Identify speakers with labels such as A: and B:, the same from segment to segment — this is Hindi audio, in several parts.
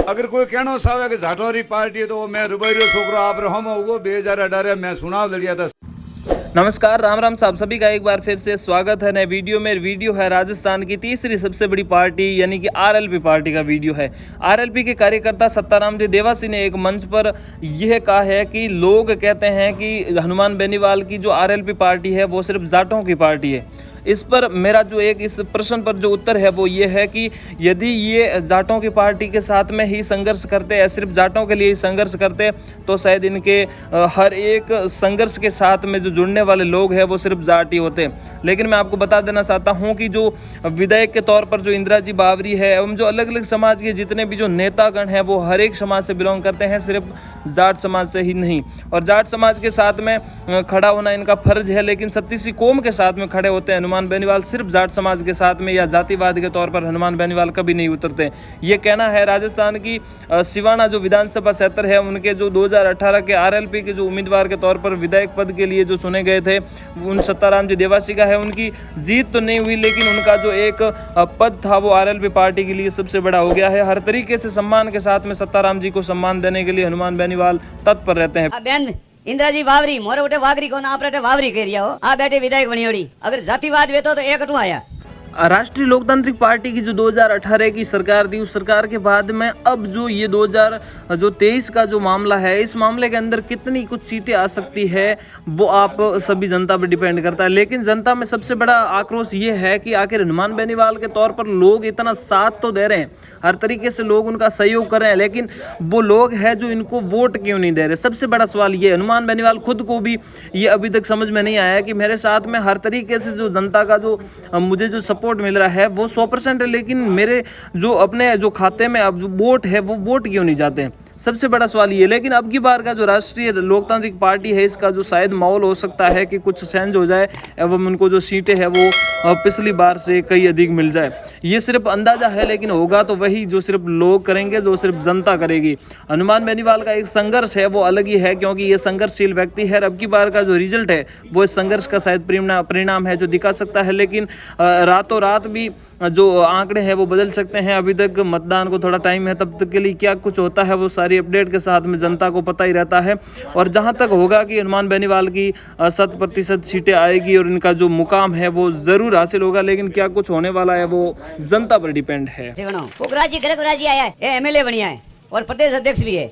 A: अगर कोई कहना सावे कि झाटोरी पार्टी है तो वो मैं रुबैरो छोकरो आप हम होगो 2018 में चुनाव लड़िया था।
B: नमस्कार, राम राम साहब, सभी का एक बार फिर से स्वागत है नए वीडियो में। वीडियो है राजस्थान की तीसरी सबसे बड़ी पार्टी यानी कि आरएलपी पार्टी का वीडियो है। आरएलपी के कार्यकर्ता सत्ताराम जी देवासी ने एक मंच पर यह कहा है कि लोग कहते हैं कि हनुमान बेनीवाल की जो आरएलपी पार्टी है वो सिर्फ जाटों की पार्टी है। इस पर मेरा जो एक इस प्रश्न पर जो उत्तर है वो ये है कि यदि ये जाटों की पार्टी के साथ में ही संघर्ष करते हैं, सिर्फ जाटों के लिए ही संघर्ष करते तो शायद इनके हर एक संघर्ष के साथ में जो जुड़ने वाले लोग हैं वो सिर्फ जाट ही होते। लेकिन मैं आपको बता देना चाहता हूँ कि जो विधायक के तौर पर जो इंदिरा जी बावरी है एवं जो अलग अलग समाज के जितने भी जो नेतागण हैं वो हर एक समाज से बिलोंग करते हैं, सिर्फ जाट समाज से ही नहीं। और जाट समाज के साथ में खड़ा होना इनका फर्ज है, लेकिन सत्तीसी कौम के साथ में खड़े होते हैं। हनुमान बेनीवाल सिर्फ जाट समाज के साथ में या जातिवाद के तौर पर हनुमान बेनीवाल कभी नहीं उतरते। ये कहना है राजस्थान की सिवाना जो विधानसभा क्षेत्र है उनके जो 2018 के आरएलपी के जो उम्मीदवार के तौर पर विधायक पद के लिए जो चुने गए थे उन सत्ताराम जी देवासी का है। उनकी जीत तो नहीं हुई, लेकिन उनका जो एक पद था वो आरएलपी पार्टी के लिए सबसे बड़ा हो गया है। हर तरीके से सम्मान के साथ में सत्ताराम जी को सम्मान देने के लिए हनुमान बेनीवाल तत्पर रहते हैं।
C: इंदिरा जी बावरी मोरे उठे वागरी को ना आपरे वावरी कह रिया हो आ बैठे विधायक बनियोड़ी अगर जातिवाद वे तो एक अटू आया।
B: राष्ट्रीय लोकतांत्रिक पार्टी की जो 2018 की सरकार थी उस सरकार के बाद में अब जो ये 2023 का जो मामला है इस मामले के अंदर कितनी कुछ सीटें आ सकती है वो आप सभी जनता पर डिपेंड करता है। लेकिन जनता में सबसे बड़ा आक्रोश ये है कि आखिर हनुमान बेनीवाल के तौर पर लोग इतना साथ तो दे रहे हैं, हर तरीके से लोग उनका सहयोग कर रहे हैं, लेकिन वो लोग हैं जो इनको वोट क्यों नहीं दे रहे। सबसे बड़ा सवाल ये हनुमान बेनीवाल खुद को भी ये अभी तक समझ में नहीं आया कि मेरे साथ में हर तरीके से जो जनता का जो मुझे जो सपोर्ट मिल रहा है वो 100% है, लेकिन मेरे जो अपने जो खाते में अब जो वोट है वो वोट क्यों नहीं जाते हैं। सबसे बड़ा सवाल ये। लेकिन अब की बार का जो राष्ट्रीय लोकतांत्रिक पार्टी है इसका जो शायद माहौल हो सकता है कि कुछ चेंज हो जाए एवं उनको जो सीटें हैं वो पिछली बार से कई अधिक मिल जाए। ये सिर्फ अंदाजा है, लेकिन होगा तो वही जो सिर्फ लोग करेंगे, जो सिर्फ जनता करेगी। हनुमान बेनीवाल का एक संघर्ष है वो अलग ही है, क्योंकि ये संघर्षशील व्यक्ति है। अब की बार का जो रिजल्ट है वो इस संघर्ष का शायद परिणाम है जो दिखा सकता है। लेकिन रातों रात भी जो आंकड़े हैं वो बदल सकते हैं। अभी तक मतदान को थोड़ा टाइम है, तब तक के लिए क्या कुछ होता है वो सारी अपडेट के साथ में जनता को पता ही रहता है। और जहां तक होगा कि हनुमान बेनीवाल की 100% सीटें आएगी और इनका जो मुकाम है वो जरूर हासिल होगा, लेकिन क्या कुछ होने वाला है वो जनता पर डिपेंड है।
C: आया है, एमएलए बढ़िया है और प्रदेश अध्यक्ष भी है।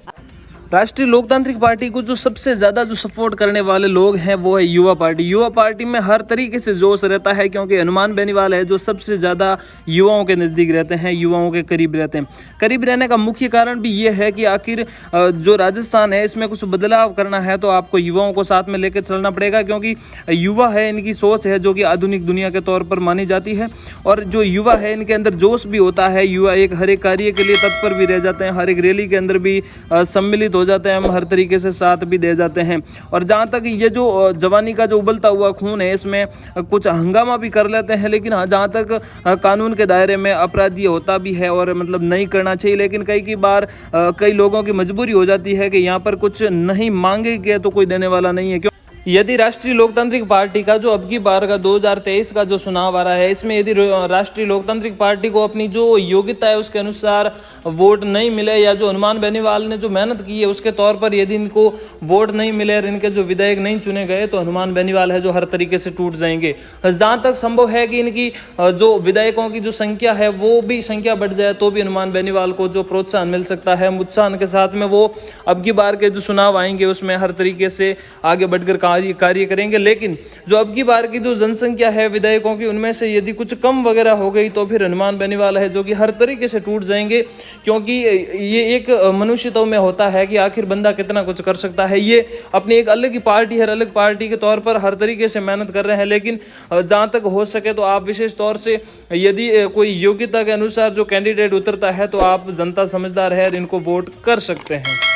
B: राष्ट्रीय लोकतांत्रिक पार्टी को जो सबसे ज़्यादा जो सपोर्ट करने वाले लोग हैं वो है युवा पार्टी। युवा पार्टी में हर तरीके से जोश रहता है, क्योंकि हनुमान बेनीवाल है जो सबसे ज़्यादा युवाओं के नज़दीक रहते हैं, युवाओं के करीब रहते हैं। करीब रहने का मुख्य कारण भी ये है कि आखिर जो राजस्थान है इसमें कुछ बदलाव करना है तो आपको युवाओं को साथ में लेकर चलना पड़ेगा, क्योंकि युवा है, इनकी सोच है जो कि आधुनिक दुनिया के तौर पर मानी जाती है। और जो युवा है इनके अंदर जोश भी होता है। युवा एक हर एक कार्य के लिए तत्पर भी रह जाते हैं, हर एक रैली के अंदर भी सम्मिलित हो जाते हैं, हम हर तरीके से साथ भी दे जाते हैं। और जहाँ तक ये जो जवानी का जो उबलता हुआ खून है इसमें कुछ हंगामा भी कर लेते हैं, लेकिन जहाँ तक कानून के दायरे में अपराधी होता भी है और मतलब नहीं करना चाहिए। लेकिन कई बार कई लोगों की मजबूरी हो जाती है कि यहाँ पर कुछ नहीं मांगेंगे तो कोई देने वाला नहीं है। क्यों यदि राष्ट्रीय लोकतांत्रिक पार्टी का जो अब की बार का 2023 का जो चुनाव आ रहा है इसमें यदि राष्ट्रीय लोकतांत्रिक पार्टी को अपनी जो योग्यता है उसके अनुसार वोट नहीं मिले, या जो हनुमान बेनीवाल ने जो मेहनत की है उसके तौर पर यदि इनको वोट नहीं मिले और इनके जो विधायक नहीं चुने गए तो हनुमान बेनीवाल है जो हर तरीके से टूट जाएंगे। जहाँ तक संभव है कि इनकी जो विधायकों की जो संख्या है वो भी संख्या बढ़ जाए तो भी हनुमान बेनीवाल को जो प्रोत्साहन मिल सकता है, उत्साहन के साथ में वो अब की बार के जो चुनाव आएंगे उसमें हर तरीके से आगे बढ़कर कार्य करेंगे। लेकिन जो अब की बार की जो जनसंख्या है विधायकों की उनमें से यदि कुछ कम वगैरह हो गई तो फिर हनुमान बेनीवाल है जो कि हर तरीके से टूट जाएंगे, क्योंकि ये एक मनुष्यत्व में होता है कि आखिर बंदा कितना कुछ कर सकता है। ये अपनी एक अलग ही पार्टी है, अलग पार्टी के तौर पर हर तरीके से मेहनत कर रहे हैं। लेकिन जहाँ तक हो सके तो आप विशेष तौर से यदि कोई योग्यता के अनुसार जो कैंडिडेट उतरता है तो आप जनता समझदार है इनको वोट कर सकते हैं।